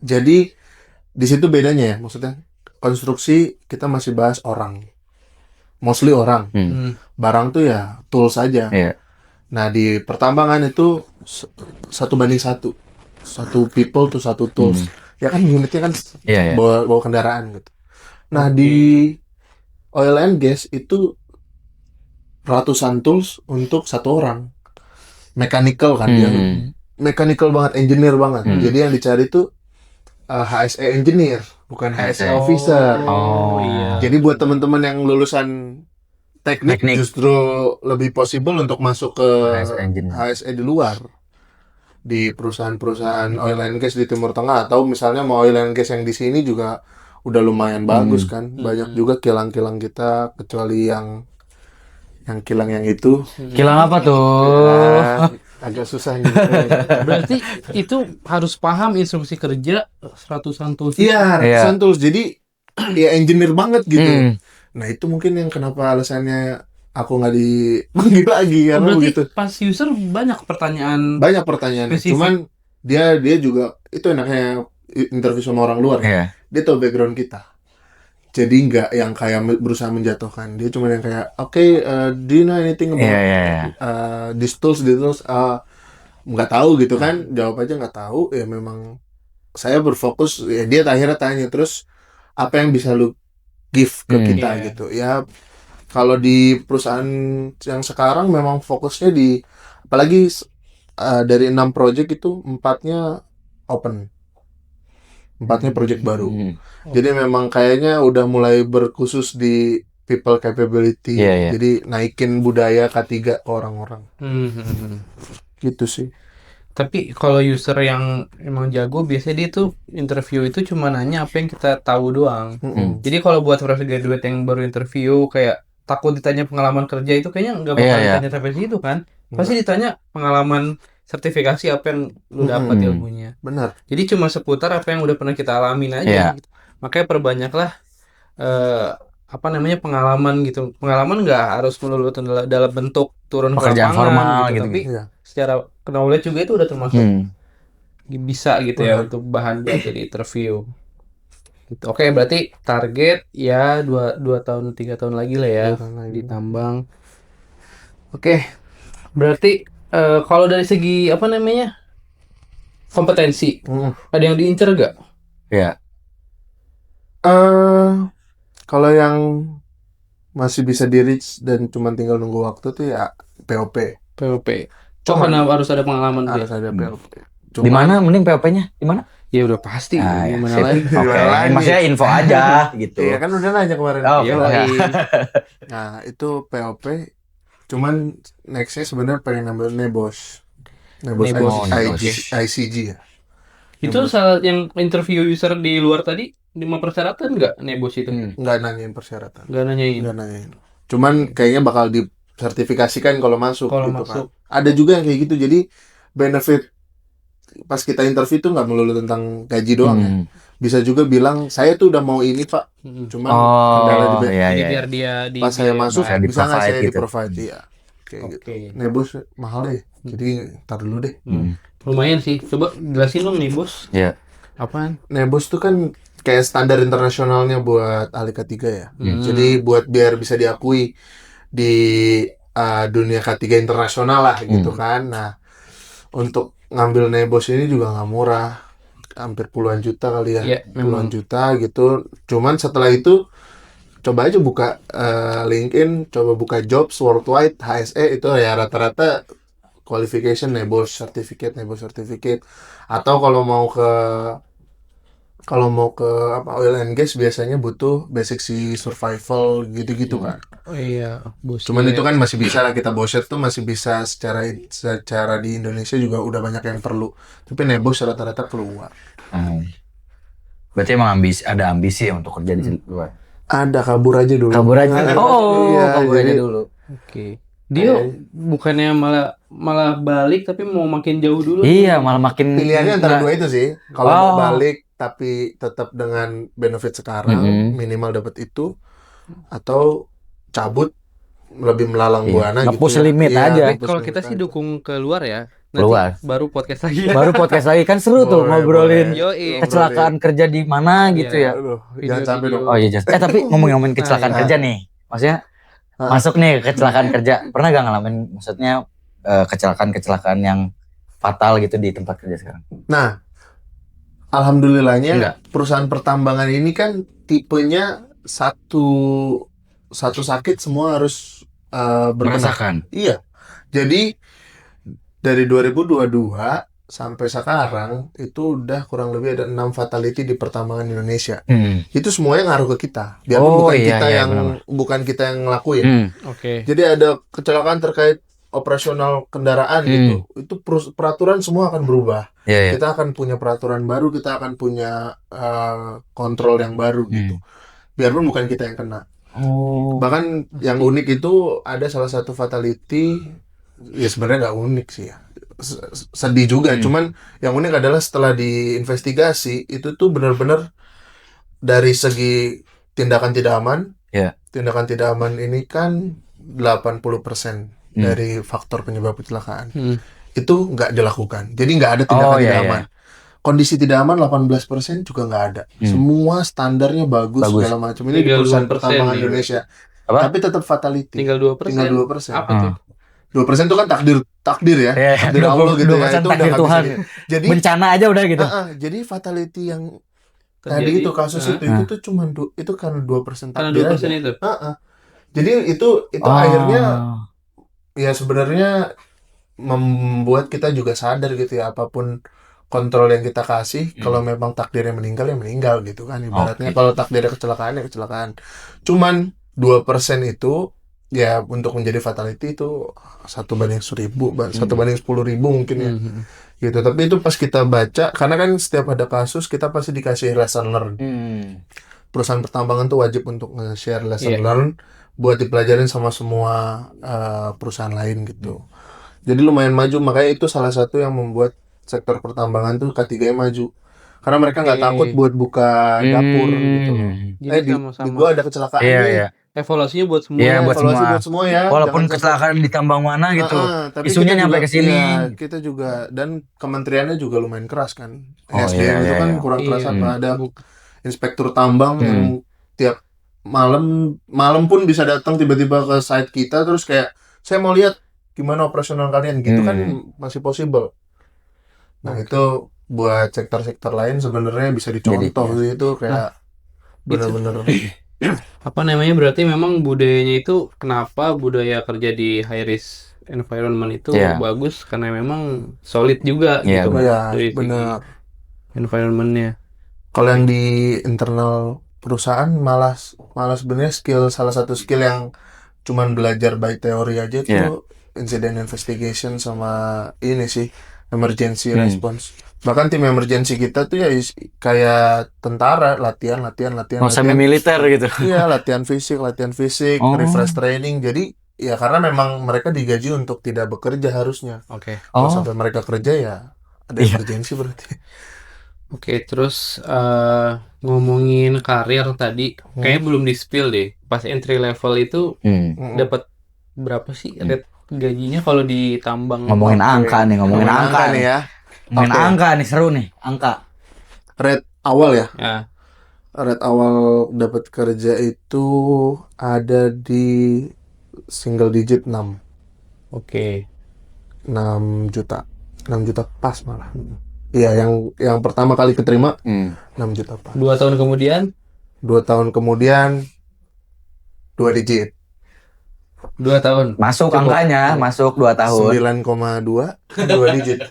jadi di situ bedanya ya, maksudnya konstruksi kita masih bahas orang, mostly orang, barang tuh ya tools saja. Iya. Nah di pertambangan itu 1:1, satu people tuh satu tools. Ya kan unitnya kan Iya. bawa kendaraan gitu. Nah di oil and gas itu ratusan tools untuk satu orang, mechanical kan dia, mechanical banget, engineer banget. Jadi yang dicari tuh HSE engineer, bukan HSE officer. Oh iya. Jadi buat teman-teman yang lulusan teknik justru lebih possible untuk masuk ke HSE di luar, di perusahaan-perusahaan oil and gas di Timur Tengah, atau misalnya mau oil and gas yang di sini juga udah lumayan bagus kan. Banyak juga kilang-kilang kita, kecuali yang kilang yang itu. Kilang apa tuh? Agak susah gitu. Berarti itu harus paham instruksi kerja ratusan tools. Iya, ratusan tools. Jadi ya engineer banget gitu. Nah itu mungkin yang kenapa alasannya aku nggak dipanggil lagi karena berarti begitu. pas user banyak pertanyaan. Banyak pertanyaan. Spesifik. Cuman dia juga itu enaknya interview sama orang luar. Iya. Dia tahu background kita. Jadi nggak yang kayak berusaha menjatuhkan. Dia cuma yang kayak, okay, do you know anything about these tools? Nggak tahu gitu kan? Jawab aja nggak tahu. Ya memang saya berfokus. Ya dia akhirnya tanya terus apa yang bisa lu give ke kita gitu. Ya kalau di perusahaan yang sekarang memang fokusnya di, apalagi dari 6 project itu 4-nya open. 4-nya project baru. Jadi memang kayaknya udah mulai berkhusus di people capability. Jadi naikin budaya K3 ke orang-orang. Gitu sih. Tapi kalau user yang emang jago, biasanya dia tuh interview itu cuma nanya apa yang kita tahu doang. Jadi kalau buat fresh graduate yang baru interview, kayak takut ditanya pengalaman kerja itu kayaknya nggak bakal ditanya sampai situ kan. Pasti ditanya pengalaman sertifikasi apa yang lu dapat ilmunya. Benar. Jadi cuma seputar apa yang udah pernah kita alamin aja. Gitu. Makanya perbanyaklah pengalaman gitu. Pengalaman nggak harus melulu dalam bentuk turun pekerjaan formal gitu. Tapi secara knowledge juga itu udah termasuk bisa gitu ya untuk bahan buat jadi interview. Gitu. Oke, berarti target ya 2 tahun 3 tahun lagi lah ya ditambang. Oke. Berarti kalau dari segi kompetensi, ada yang diincer gak? Iya. Kalau yang masih bisa di reach dan cuma tinggal nunggu waktu tuh ya POP. Karena harus ada pengalaman Harus ada POP. Di mana mending POP-nya? Di mana? Ya udah pasti. Gimana lagi? Oke. Maksudnya info aja gitu. Iya kan udah nanya kemarin. Nah, itu POP. Cuman nextnya sebenarnya pengen ngambil Nebos ICG ya. Itu salah yang interview user di luar tadi 5 persyaratan nggak Nebos itu? Nggak nanyain persyaratan. Nggak nanyain. Cuman kayaknya bakal disertifikasikan kalau masuk. Kan. Ada juga yang kayak gitu. Jadi benefit pas kita interview tuh nggak melulu tentang gaji doang ya. Bisa juga bilang saya tuh udah mau ini Pak. Cuman kendala di Jadi biar dia pas saya masuk bisa nggak saya gitu. di-provide ya. Kayak gitu. Nebos mahal deh. Jadi ntar dulu deh. Lumayan sih. Coba jelasin dong Nebos. Iya. Apaan? Nebos tuh kan kayak standar internasionalnya buat ahli K3 ya. Jadi buat biar bisa diakui di dunia K3 internasional lah gitu kan. Nah, untuk ngambil Nebos ini juga nggak murah. Hampir puluhan juta kali ya. Puluhan juta gitu. Cuman setelah itu coba aja buka LinkedIn, coba buka jobs worldwide HSE itu ya rata-rata qualification nebo certificate. Atau kalau mau ke apa oil and gas biasanya butuh basic si survival gitu-gitu kan. Oh iya, Cuman itu kan masih bisa lah, kita Bosher tuh masih bisa secara di Indonesia juga udah banyak yang perlu. Tapi Nebos rata-rata keluar. Berarti emang ada ambisi ya untuk kerja di luar. Ada kabur aja dulu. Kabur aja. Iya, Kabur aja jadi- dulu. Oke. Dia bukannya malah balik tapi mau makin jauh dulu. Iya, malah makin Pilihannya antara dua itu sih. Kalau Oh. mau balik tapi tetap dengan benefit sekarang, minimal dapat itu, atau cabut lebih melalang Iya, buana gitu. nge-push limit aja. Tapi nge-push kalau limit kita sih aja. dukung keluar ya. Nanti Keluar. baru podcast lagi. baru podcast lagi kan seru tuh Boleh, ngobrolin boleh. Yoi. kecelakaan kerja di mana gitu Iya. ya. Aduh, Video- jangan sampai dong. Oh iya, tapi ngomongin kecelakaan iya. kerja nih. Maksudnya Ah. masuk nih ke kecelakaan kerja. Pernah gak ngalamin maksudnya kecelakaan-kecelakaan yang fatal gitu di tempat kerja sekarang? Nah, alhamdulillahnya Enggak. perusahaan pertambangan ini kan tipenya satu sakit semua harus berbenah. Merasakan. Iya. Jadi dari 2022 sampai sekarang itu udah kurang lebih ada 6 fatality di pertambangan Indonesia. Itu semuanya ngaruh ke kita. Biarpun Oh, bukan iya, kita iya, yang benar. bukan kita yang ngelakuin. Oke. Jadi ada kecelakaan terkait operasional kendaraan gitu. Itu peraturan semua akan berubah. Iya, iya. Kita akan punya peraturan baru, kita akan punya kontrol yang baru gitu. Biarpun bukan kita yang kena. Oh. Bahkan yang unik itu ada salah satu fatality, ya sebenarnya nggak unik sih ya. Sedih juga, cuman yang unik adalah setelah diinvestigasi itu tuh benar-benar dari segi tindakan tidak aman. Iya. Tindakan tidak aman ini kan 80% dari faktor penyebab kecelakaan. Itu nggak dilakukan. Jadi nggak ada tindakan Oh, iya, tidak iya. aman. Kondisi tidak aman 18% juga nggak ada. Semua standarnya bagus, Bagus. segala macam. Ini di Tinggal perusahaan 2% pertambangan nih. Indonesia. Apa? Tapi tetap fatality. Tinggal 2%. Tinggal 2%. Apa tuh? 2% itu kan takdir ya. Iya, Takdir Allah gitu ya. 2% Itu udah takdir nggak bisa Tuhan. jadi Bencana aja udah gitu. jadi fatality yang tadi Terjadi. itu kasus itu tuh cuma itu karena 2% Karena takdir 2% aja. itu. Jadi itu akhirnya ya sebenarnya membuat kita juga sadar gitu ya, apapun kontrol yang kita kasih, kalau memang takdirnya meninggal ya meninggal gitu kan ibaratnya. Oke. Kalau takdirnya kecelakaan ya kecelakaan. Cuman 2% itu ya untuk menjadi fatality itu 1/1000, 1/10.000 mungkin ya. Gitu. Tapi itu pas kita baca, karena kan setiap ada kasus kita pasti dikasih lesson learn. Perusahaan pertambangan tuh wajib untuk nge-share lesson learn buat dipelajarin sama semua perusahaan lain gitu. Jadi lumayan maju, makanya itu salah satu yang membuat sektor pertambangan tuh K3 maju. Karena mereka nggak takut buat buka dapur gitu loh. Jadi Di sama-sama. gua ada kecelakaan Iya, nih. iya. Evaluasinya buat semua. Iya, buat Evaluasi semua. buat semua ya. Walaupun Jangan kecelakaan di tambang mana gitu. tapi isunya kita nyampe juga- ke sini. iya, kita juga, dan kementeriannya juga lumayan keras kan. Oh, SDM iya, itu iya, kan iya. kurang keras Iya. apa, ada inspektur tambang yang tiap malam pun bisa datang tiba-tiba ke site kita terus kayak saya mau lihat gimana operasional kalian gitu kan masih possible. Nah, itu buat sektor-sektor lain sebenarnya bisa dicontoh sih, itu kayak benar-benar Apa namanya, berarti memang budayanya itu, kenapa budaya kerja di high risk environment itu Iya. bagus karena memang solid juga Iya, gitu. ya Dari segi benar. environment-nya. Kalau yang di internal perusahaan malah sebenarnya salah satu skill yang cuman belajar by teori aja itu Iya. incident investigation sama ini sih emergency response. Bahkan tim emergency kita tuh ya kayak tentara, latihan. Mau sampai militer gitu. Iya, latihan fisik, Oh. refresh training. Jadi ya karena memang mereka digaji untuk tidak bekerja harusnya. Oke. Kalau Oh. sampai mereka kerja ya ada Iya. emergency berarti. Oke, terus ngomongin karir tadi, kayaknya belum di-spill deh. Pas entry level itu dapat berapa sih rate gajinya kalau di tambang? Ngomongin angka nih, ngomongin angka nih nih. ya. Ngomongin Oke. angka nih, seru nih, angka. Rate awal ya. Ya. Rate awal dapat kerja itu ada di single digit 6 Oke. 6 juta. 6 juta pas malah. Iya, yang pertama kali keterima 6 juta pas. 2 tahun kemudian 2 tahun kemudian 2 digit. 2 tahun. Masuk Cukup. angkanya, masuk 2 tahun. 9,2 2 digit.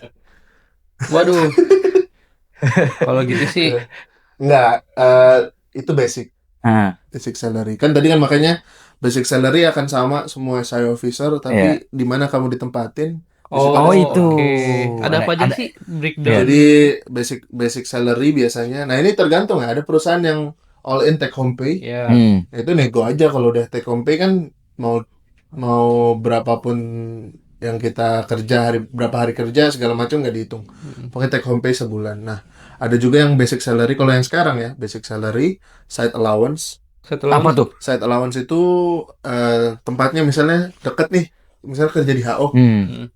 Waduh. Kalau gitu sih Enggak, itu basic. Nah, Basic salary. Kan tadi kan makanya basic salary akan sama semua SI officer, tapi di mana kamu ditempatin. Oh, itu. oke. Ada apa aja Ada- sih breakdown? Jadi basic salary biasanya. Nah, ini tergantung ya. Ada perusahaan yang all in take home pay. Ya. Itu nego aja kalau udah take home pay kan mau berapapun yang kita kerja berapa hari kerja segala macam nggak dihitung. Pokoknya take home pay sebulan. Nah, ada juga yang basic salary. Kalau yang sekarang ya, basic salary, side allowance. Setelah Apa tuh? Side allowance itu tempatnya misalnya deket nih, misalnya kerja di HO,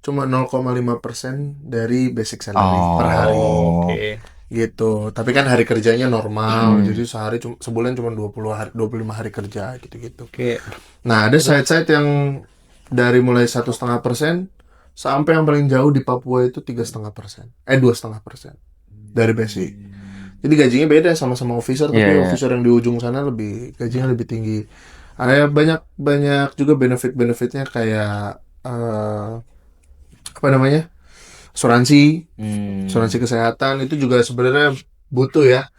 cuma 0,5% dari basic salary per hari. Oke. Gitu. Tapi kan hari kerjanya normal, jadi sebulan cuma 25 hari kerja gitu-gitu. Oke. Nah, ada side yang dari mulai 1,5% sampai yang paling jauh di Papua itu 3,5%. 2,5% dari basic. Jadi gajinya beda, sama-sama officer, tapi Iya. officer yang di ujung sana gajinya lebih tinggi. Ada banyak juga benefit-benefitnya kayak apa namanya? Asuransi kesehatan itu juga sebenarnya butuh ya.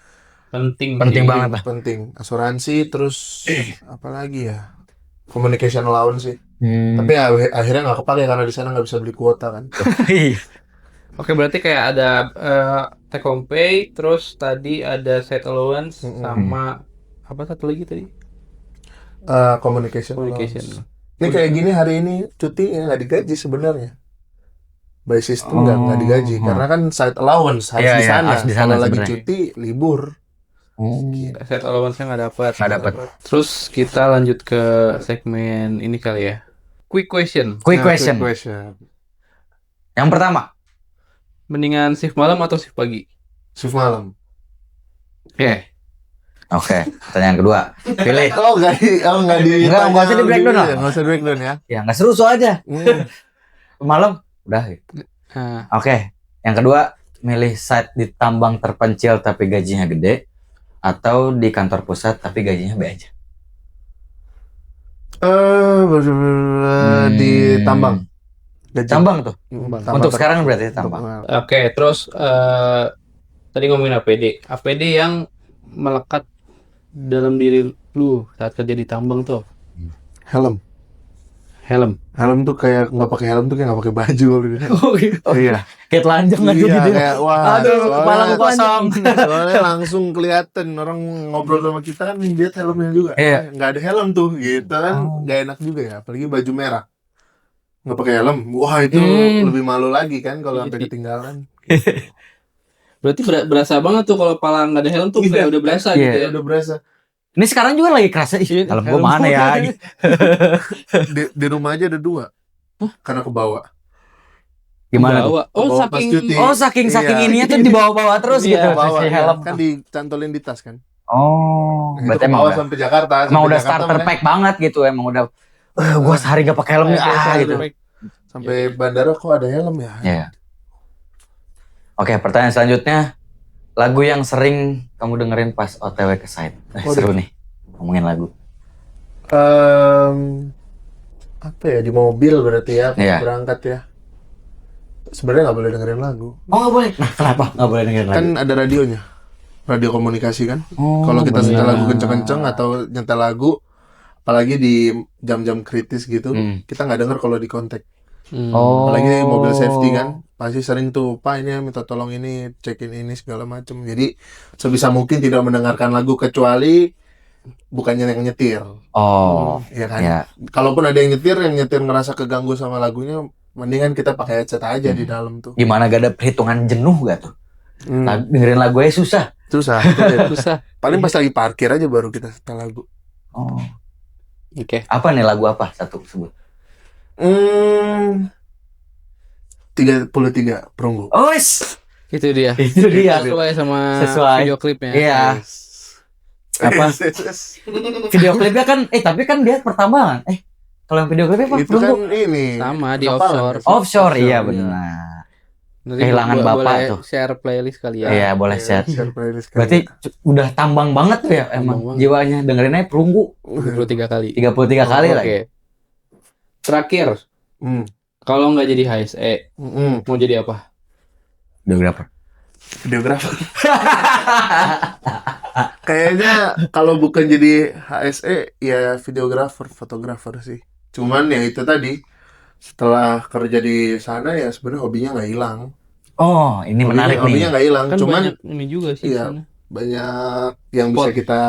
Penting banget lah. Penting. Asuransi terus apa lagi ya? Communication allowance sih. Tapi akhirnya nggak kepake karena di sana nggak bisa beli kuota kan. Oke, berarti kayak ada take home pay, terus tadi ada side allowance sama apa satu lagi tadi? Communication Communication. allowance. Ini kayak gini hari ini cuti nggak digaji sebenarnya. By system nggak digaji karena kan side allowance harus Iya, di sana. harus di sana Kalau lagi sebenarnya. cuti libur. Side allowance-nya nggak dapat. Nggak dapat. Terus kita lanjut ke segmen ini kali ya. Quick question. Quick Nah, question. Yang pertama. Mendingan shift malam atau shift pagi? Shift malam. Oke. Oke, pertanyaan kedua. Pilih. Nggak Nggak usah di breakdown lah. Nggak usah di breakdown ya. Ya, nggak seru so aja. Malam. Udah. Nah, Oke. Yang kedua, milih site di tambang terpencil tapi gajinya gede. Atau di kantor pusat tapi gajinya B aja. Di tambang. Gaji. Tambang tuh. Tambang. Untuk sekarang berarti tambang. oke, terus tadi ngomongin APD. APD yang melekat dalam diri lu saat kerja di tambang tuh. Helm. Helm. Helm tuh kayak nggak pakai helm tuh kayak nggak pakai baju. Oh iya. Kayak telanjang aja Iya, gitu. kayak wah. Aduh, soalnya- kepalaku kosong. Soalnya langsung kelihatan orang ngobrol sama kita kan lihat helmnya juga. Iya. Nggak ada helm tuh, gitu kan nggak enak juga ya. Apalagi baju merah. Nggak pakai helm, wah itu lebih malu lagi kan kalau sampai ketinggalan. Berarti berasa banget tuh kalau pala nggak ada helm tuh kayak udah berasa Iya. gitu ya. Udah berasa. Ini sekarang juga lagi kerasa. Ih, helm gua mana ya? Di rumah aja ada 2. Karena kebawa. Gimana tuh? Bawa. Oh, Bawa pas saking cuti. Oh, saking Iya. ininya tuh dibawa-bawa terus Iya, gitu. Kebawa, Si ya. helm. Kan dicantolin di tas kan. Oh, Itu berarti emang kebawa udah, sampai Jakarta. emang Sampai udah Jakarta starter mana? pack banget gitu. Emang udah, gua sehari gak pakai helm nih, gitu. Sampai bandara kok ada helm ya? Iya. Oke, pertanyaan selanjutnya. Lagu yang sering kamu dengerin pas OTW ke site. Seru nih, ngomongin lagu. Apa ya, di mobil berarti ya, pas Iya. berangkat ya. Sebenarnya nggak boleh dengerin lagu. Oh, nggak boleh. Nah, kenapa nggak boleh dengerin lagu? Kan ada radionya, radio komunikasi kan. Oh, Kalau kita benar. setel lagu kenceng-kenceng atau nyetel lagu, apalagi di jam-jam kritis gitu, kita nggak denger kalau di kontak. Oh. Apalagi mobil safety kan, pasti sering tuh, Pak ini minta tolong ini, cekin ini segala macem. Jadi sebisa mungkin tidak mendengarkan lagu kecuali bukannya yang nyetir, Oh, ya kan? ya. Kalaupun ada yang nyetir ngerasa keganggu sama lagunya, mendingan kita pakai headset aja di dalam tuh. Gimana gak ada perhitungan jenuh gak tuh? Dengerin lagu aja susah. Susah. Susah. Paling pas lagi parkir aja baru kita setel lagu. Oh. Oke. Apa nih lagu apa? Satu sebut. 33 Perunggu. Oh, wis. Itu dia. Itu dia. Sesuai sama Sesuai. video klipnya. Iya. Apa? Video klipnya kan, tapi kan dia pertambangan. Kalau yang video klipnya apa? Itu kan ini Sama di kapalan offshore. ya? Offshore, iya benar. Nanti kehilangan bapak boleh tuh. share playlist kali ya. Iya, boleh Ya, share. share playlist kali. Berarti udah tambang banget tuh ya emang banget. jiwanya, dengerin aja perunggu 23 kali. 33 kali Oke. lagi. Terakhir, Hmm. kalau nggak jadi HSE, mau jadi apa? Videographer. Videografer. Kayaknya kalau bukan jadi HSE ya videografer, fotografer sih. Cuman ya itu tadi, setelah kerja di sana ya sebenarnya hobinya nggak hilang. Oh, ini menarik Hobinya nih. nggak hilang, Kan cuman banyak ini juga sih. iya, sana. banyak yang bisa Spot. kita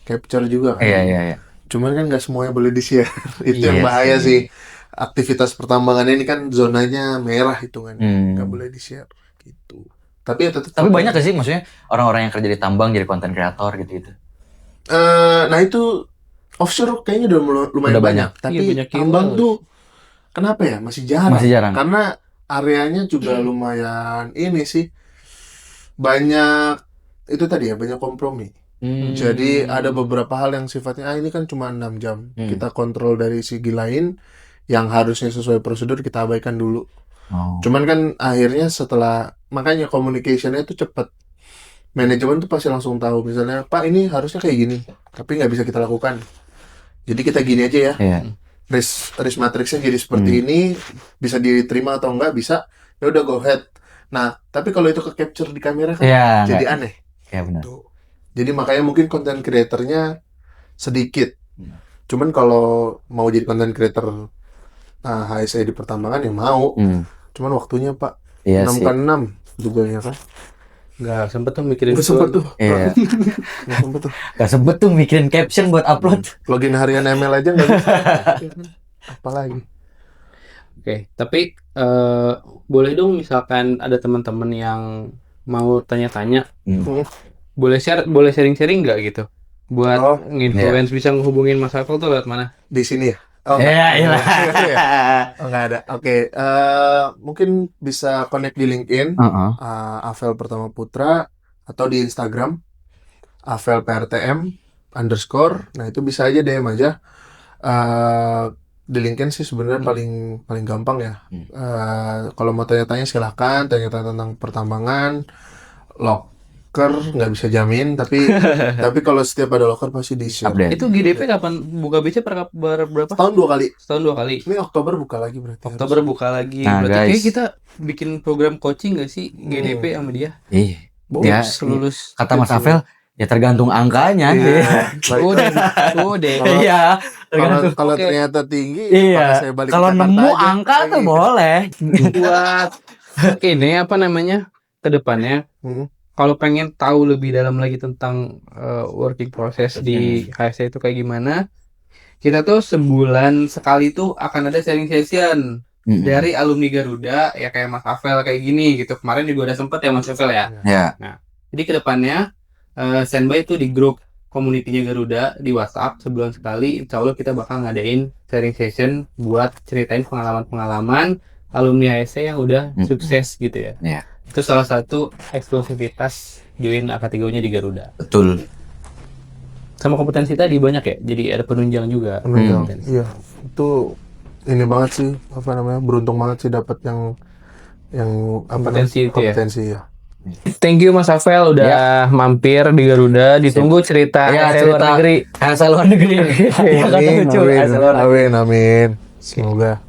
capture juga kan. Iya. Cuman kan nggak semuanya boleh di-share. Itu Iya yang bahaya sih. sih. Aktivitas pertambangan ini kan zonanya merah hitungannya. Nggak boleh di-share gitu. Tapi ya tetap. Tapi banyak gak sih maksudnya orang-orang yang kerja di tambang jadi konten kreator gitu-gitu? Nah itu offshore kayaknya udah lumayan Udah banyak. banyak. Tapi Iya, banyak tambang juga. tuh kenapa ya masih jarang? Masih jarang. Karena areanya juga lumayan ini sih. Banyak itu tadi ya, banyak kompromi. Jadi ada beberapa hal yang sifatnya ini kan cuma 6 jam. Kita kontrol dari segi lain yang harusnya sesuai prosedur kita abaikan dulu. Oh. Cuman kan akhirnya setelah makanya communication-nya itu cepat. Manajemen tuh pasti langsung tahu misalnya, Pak ini harusnya kayak gini, tapi nggak bisa kita lakukan. Jadi kita gini aja ya. Iya. Risk matrixnya jadi seperti ini, bisa diterima atau enggak bisa. Ya udah go ahead. Nah, tapi kalau itu ke capture di kamera kan Iya. jadi aneh. Iya benar. Tuh. Jadi makanya mungkin content creator-nya sedikit. Cuman kalau mau jadi content creator HSE di pertambangan ya mau. Cuman waktunya Pak Iya 6 sih. kan 6 juga ya kan. Nggak sempet tuh mikirin Nggak sempet tuh. Iya. Nggak sempet tuh. Gak sempet tuh mikirin caption buat upload. Login harian ML aja nggak bisa. Ya kan? Apalagi. Oke, tapi boleh dong misalkan ada teman-teman yang mau tanya-tanya, boleh sharing-sharing nggak gitu? Buat Oh, nginfluence bisa ngehubungin Mas Afel tuh lewat mana? Di sini ya? Oh, Iya, nggak. Oh, nggak ada. Oke, mungkin bisa connect di LinkedIn, Avel Pertama Putra, atau di Instagram, Avel PRTM _. Nah itu bisa aja DM aja. Di LinkedIn sih sebenarnya paling gampang ya. Kalau mau tanya-tanya silahkan, tanya-tanya tentang pertambangan, locker nggak bisa jamin, tapi kalau setiap ada locker pasti di share. Update. Itu GDP kapan buka BC berapa? Tahun 2 kali. Setahun 2 kali. Ini Oktober buka lagi berarti. Oktober buka lagi. Nah, Berarti guys. kayak kita bikin program coaching nggak sih GDP sama dia? Iya. Ya, Lulus. kata Mas Afel, ya tergantung angkanya. Udah. Iya. Kalau Oke. ternyata tinggi, Iya. maka saya balik ke Kalau Jakarta nemu aja. angka tuh Iya. boleh. Buat ini apa namanya ke depannya, kalau pengen tahu lebih dalam lagi tentang working process di HSE itu kayak gimana, kita tuh sebulan sekali tuh akan ada sharing session dari alumni Garuda ya kayak Mas Afel kayak gini gitu. Kemarin juga udah sempet ya Mas Afel ya. Ya. Jadi ke depannya standby itu di grup community-nya Garuda di WhatsApp sebulan sekali. Insya Allah kita bakal ngadain sharing session buat ceritain pengalaman-pengalaman alumni HSE yang udah sukses gitu ya. Iya. Itu salah satu eksklusivitas join AK3U-nya di Garuda. Betul. Sama kompetensi tadi banyak ya. Jadi ada penunjang juga. Iya, itu ini banget sih, apa namanya, beruntung banget sih dapat yang Kompetensi itu ya? kompetensi ya. Thank you Mas Afel udah mampir di Garuda. Ditunggu cerita Iya, HSE luar cerita negeri. HSE luar negeri. Iya, kata lucu. HSE luar negeri. Amin. Semoga.